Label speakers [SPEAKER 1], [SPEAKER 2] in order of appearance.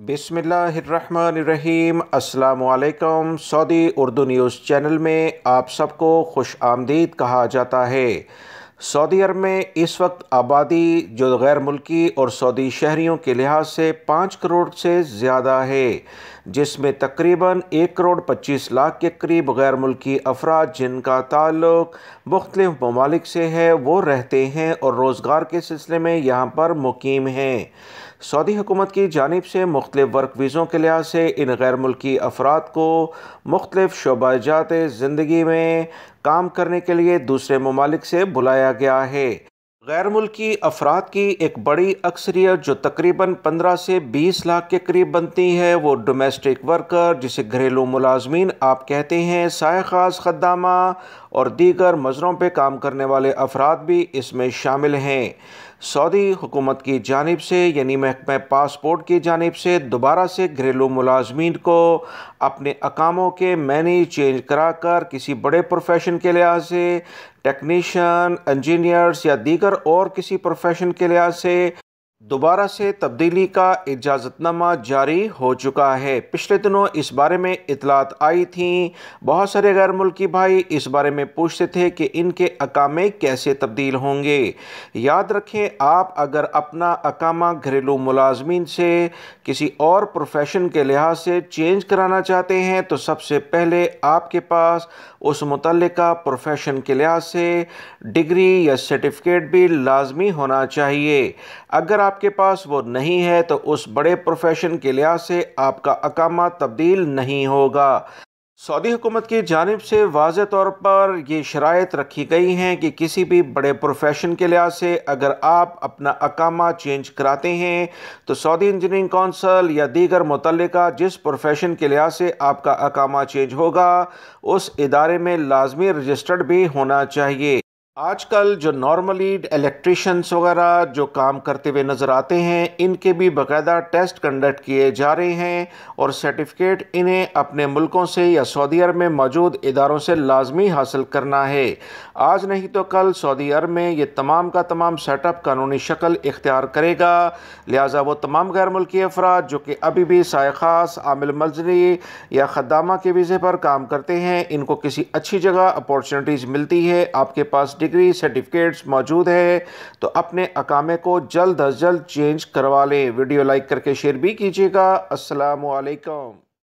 [SPEAKER 1] बिस्मिल्लाहिर्रहमानिर्रहीम। अस्सलामुअलैकुम। Saudi Urdu news channel में आप सबको खुश आमदीद कहा जाता है। सऊदी अरब में इस वक्त आबादी जो गैर मुल्की और सऊदी शहरियों के लिहाज से 5 करोड़ से ज़्यादा है, जिसमें तकरीबन 1 करोड़ 25 लाख के करीब गैर मुल्की अफराद जिनका ताल्लुक मुख्तलिफ ममालिक से है वो रहते हैं और रोज़गार के सिलसिले में यहाँ पर मुकीम हैं। सऊदी हुकूमत की जानिब से मुख्तलिफ वर्क वीज़ों के लिहाज से इन गैर मुल्की अफराद को मुख्तलिफ शोबाजात ज़िंदगी में काम करने के लिए दूसरे ममालिक से बुलाया गया है। गैर मुल्की अफराद की एक बड़ी अक्सरियत जो तकरीबन 15 से 20 लाख के करीब बनती है वो डोमेस्टिक वर्कर, जिसे घरेलू मुलाजमीन आप कहते हैं, साय खास खद्दामा और दीगर मज़रों पे काम करने वाले अफराद भी इसमें शामिल हैं। सऊदी हुकूमत की जानिब से यानी महकमा पासपोर्ट की जानिब से दोबारा से घरेलू मुलाजमीन को अपने अकामों के मैनी चेंज कराकर किसी बड़े प्रोफेशन के लिहाज से, टेक्नीशियन, इंजीनियर्स या दीगर और किसी प्रोफेशन के लिहाज से दोबारा से तब्दीली का इजाज़तनामा जारी हो चुका है। पिछले दिनों इस बारे में इतलात आई थी। बहुत सारे गैर मुल्की भाई इस बारे में पूछते थे कि इनके अकामे कैसे तब्दील होंगे। याद रखें, आप अगर अपना अकामा घरेलू मुलाजमीन से किसी और प्रोफेशन के लिहाज से चेंज कराना चाहते हैं तो सबसे पहले आपके पास उस मुतल्लिका प्रोफेशन के लिहाज से डिग्री या सर्टिफिकेट भी लाजमी होना चाहिए। अगर आपके पास वो नहीं है तो उस बड़े प्रोफेशन के लिहाज से आपका अकामा तब्दील नहीं होगा। सऊदी हुकूमत की जानिब से वाज़े तौर पर ये शराइत रखी गई हैं कि किसी भी बड़े प्रोफेशन के लिहाज से अगर आप अपना अकामा चेंज कराते हैं तो सऊदी इंजीनियरिंग कौंसिल या दीगर मुतल्लिका जिस प्रोफेशन के लिहाज से आपका अकामा चेंज होगा उस इदारे में लाजमी रजिस्टर्ड भी होना चाहिए। आजकल जो नॉर्मली इलेक्ट्रिशियंस वगैरह जो काम करते हुए नज़र आते हैं, इनके भी बाकायदा टेस्ट कंडक्ट किए जा रहे हैं और सर्टिफिकेट इन्हें अपने मुल्कों से या सऊदी अरब में मौजूद इदारों से लाजमी हासिल करना है। आज नहीं तो कल सऊदी अरब में ये तमाम का तमाम सेटअप कानूनी शक्ल इख्तियार करेगा। लिहाजा वो तमाम गैर मुल्की अफराद जो कि अभी भी साय खास, आमिल मजरी या खद्दामा के वीज़े पर काम करते हैं, इनको किसी अच्छी जगह अपॉर्चुनिटीज़ मिलती है, आपके पास डिग्री सर्टिफिकेट्स मौजूद है तो अपने अकामे को जल्द अज जल्द चेंज करवा लें। वीडियो लाइक करके शेयर भी कीजिएगा। अस्सलामु अलैकुम।